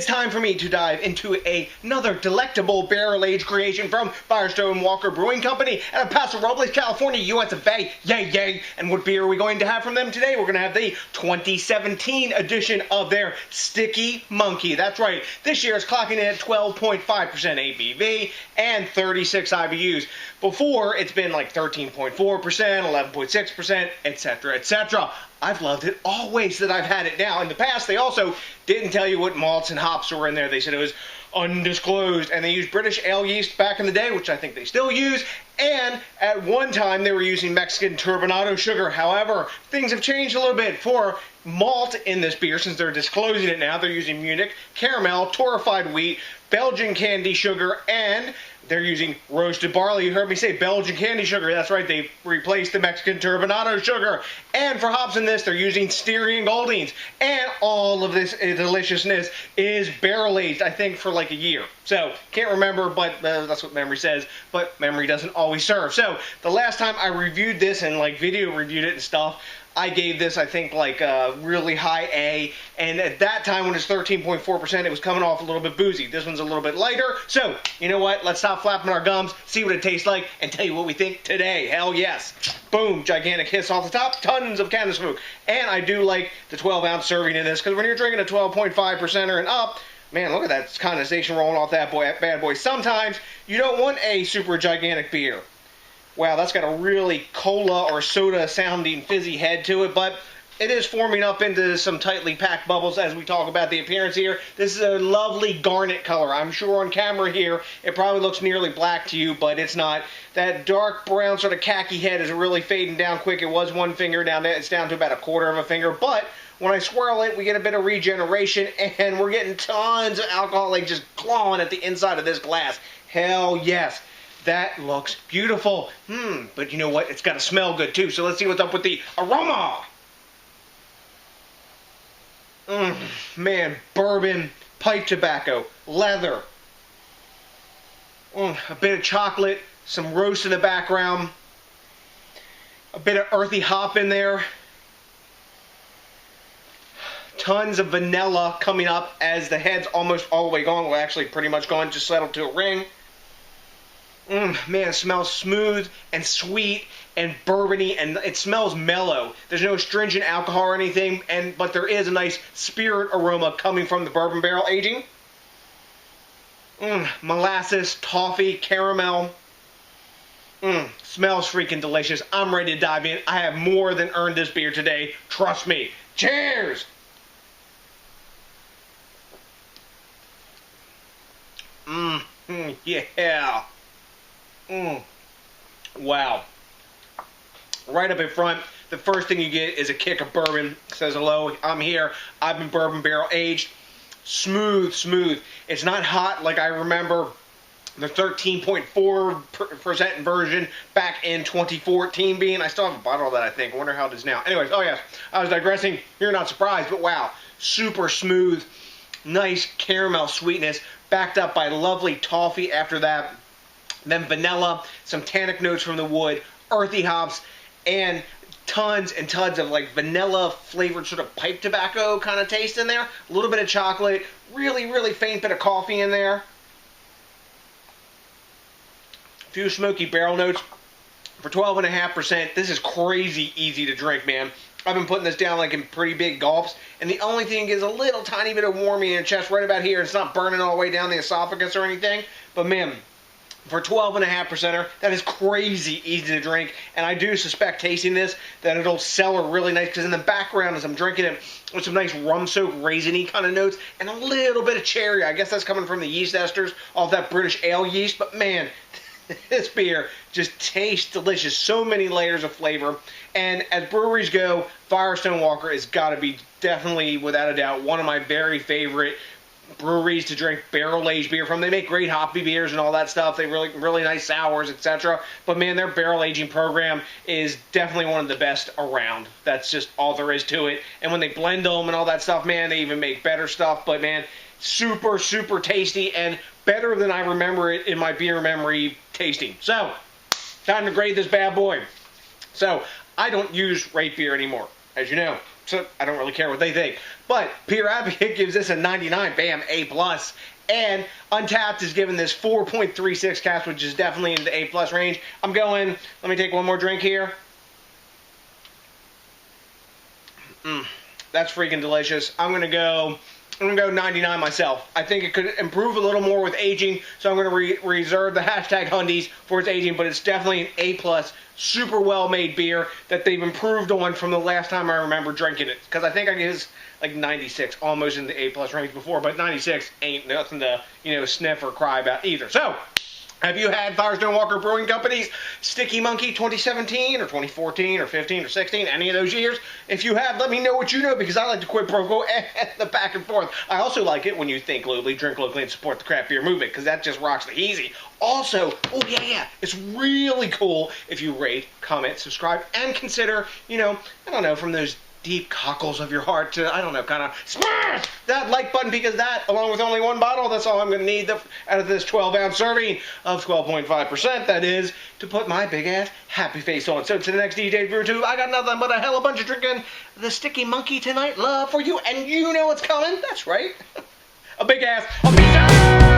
It's time for me to dive into another delectable barrel-aged creation from Firestone Walker Brewing Company out of Paso Robles, California, US of A. Yay, yay! And what beer are we going to have from them today? We're going to have the 2017 edition of their Stickee Monkee. That's right, this year is clocking in at 12.5% ABV and 36 IBUs. Before, it's been like 13.4%, 11.6%, etc., etc. I've loved it always that I've had it. Now, in the past, they also didn't tell you what malts and hops were in there. They said it was undisclosed, and they used British ale yeast back in the day, which I think they still use, and at one time they were using Mexican Turbinado sugar. However, things have changed a little bit. For malt in this beer, since they're disclosing it now, they're using Munich caramel, torrefied wheat, Belgian candi sugar, and they're using roasted barley. You heard me say Belgian candi sugar. That's right, they replaced the Mexican Turbinado sugar. And for hops in this, they're using Styrian Goldings. And all of this deliciousness is barrel-aged, I think, for like a year. So, can't remember, but that's what memory says. But memory doesn't always serve. So, the last time I reviewed this and like video reviewed it and stuff, I gave this, I think, like a really high A, and at that time when it's 13.4%, it was coming off a little bit boozy. This one's a little bit lighter, so, you know what, let's stop flapping our gums, see what it tastes like, and tell you what we think today. Hell yes. Boom, gigantic hiss off the top, tons of candle smoke. And I do like the 12-ounce serving in this, because when you're drinking a 12.5%er and up, man, look at that condensation rolling off that bad boy. Sometimes you don't want a super gigantic beer. Wow, that's got a really cola or soda sounding fizzy head to it, but it is forming up into some tightly packed bubbles as we talk about the appearance here. This is a lovely garnet color. I'm sure on camera here it probably looks nearly black to you, but it's not. That dark brown sort of khaki head is really fading down quick. It was one finger down there. It's down to about a quarter of a finger, but when I swirl it, we get a bit of regeneration, and we're getting tons of alcohol like just clawing at the inside of this glass. Hell yes. That looks beautiful. But you know what? It's got to smell good too. So let's see what's up with the aroma. Man, bourbon, pipe tobacco, leather. A bit of chocolate, some roast in the background. A bit of earthy hop in there. Tons of vanilla coming up as the head's almost all the way gone. Well, actually pretty much gone, just settled to a ring. Man, it smells smooth and sweet and bourbony, and it smells mellow. There's no astringent alcohol or anything, but there is a nice spirit aroma coming from the bourbon barrel aging. Molasses, toffee, caramel. Smells freaking delicious. I'm ready to dive in. I have more than earned this beer today. Trust me. Cheers! Yeah. Wow. Right up in front, the first thing you get is a kick of bourbon. It says, hello, I'm here. I've been bourbon barrel aged. Smooth, smooth. It's not hot like I remember the 13.4% version back in 2014 being. I still have a bottle of that, I think. I wonder how it is now. Anyways, oh yes, I was digressing. You're not surprised, but wow. Super smooth, nice caramel sweetness, backed up by lovely toffee after that. Then vanilla, some tannic notes from the wood, earthy hops, and tons and tons of like vanilla flavored sort of pipe tobacco kind of taste in there. A little bit of chocolate, really, really faint bit of coffee in there. A few smoky barrel notes. For 12.5%, this is crazy easy to drink, man. I've been putting this down like in pretty big gulps, and the only thing is a little tiny bit of warming in the chest right about here. It's not burning all the way down the esophagus or anything, but man, for 12.5%er, that is crazy easy to drink, and I do suspect tasting this that it'll cellar really nice, because in the background as I'm drinking it, with some nice rum-soaked raisiny kind of notes, and a little bit of cherry. I guess that's coming from the yeast esters off that British ale yeast, but man, this beer just tastes delicious. So many layers of flavor, and as breweries go, Firestone Walker has got to be definitely, without a doubt, one of my very favorite breweries to drink barrel-aged beer from. They make great hoppy beers and all that stuff. They really nice sours, etc. But man, their barrel-aging program is definitely one of the best around. That's just all there is to it. And when they blend them and all that stuff, man, they even make better stuff. But man, super, super tasty and better than I remember it in my beer memory tasting. So, time to grade this bad boy. So, I don't use rate beer anymore, as you know. so I don't really care what they think. But Beer Advocate gives this a 99, bam, A+. And Untapped is giving this 4.36 caps, which is definitely in the A+ range. I'm going, let me take one more drink here. That's freaking delicious. I'm gonna go 99 myself. I think it could improve a little more with aging, so I'm gonna reserve the hashtag Hundies for its aging, but it's definitely an A+, super well made beer that they've improved on from the last time I remember drinking it. Because I think I guess like 96, almost in the A+ range before, but 96 ain't nothing to, you know, sniff or cry about either. So, have you had Firestone Walker Brewing Company's Stickee Monkee 2017 or 2014 or 15 or 16, any of those years? If you have, let me know what you know, because I like to quid pro quo and the back and forth. I also like it when you think locally, drink locally, and support the craft beer movement, because that just rocks the easy. Also, oh yeah, it's really cool if you rate, comment, subscribe, and consider, you know, I don't know, from those deep cockles of your heart to, I don't know, kind of smash that like button, because that, along with only one bottle, that's all I'm going to need out of this 12-ounce serving of 12.5%, that is, to put my big-ass happy face on. So to the next DJs BrewTube, I got nothing but a hell of a bunch of drinking the Stickee Monkee tonight. Love for you, and you know what's coming. That's right. A big-ass, a peace out.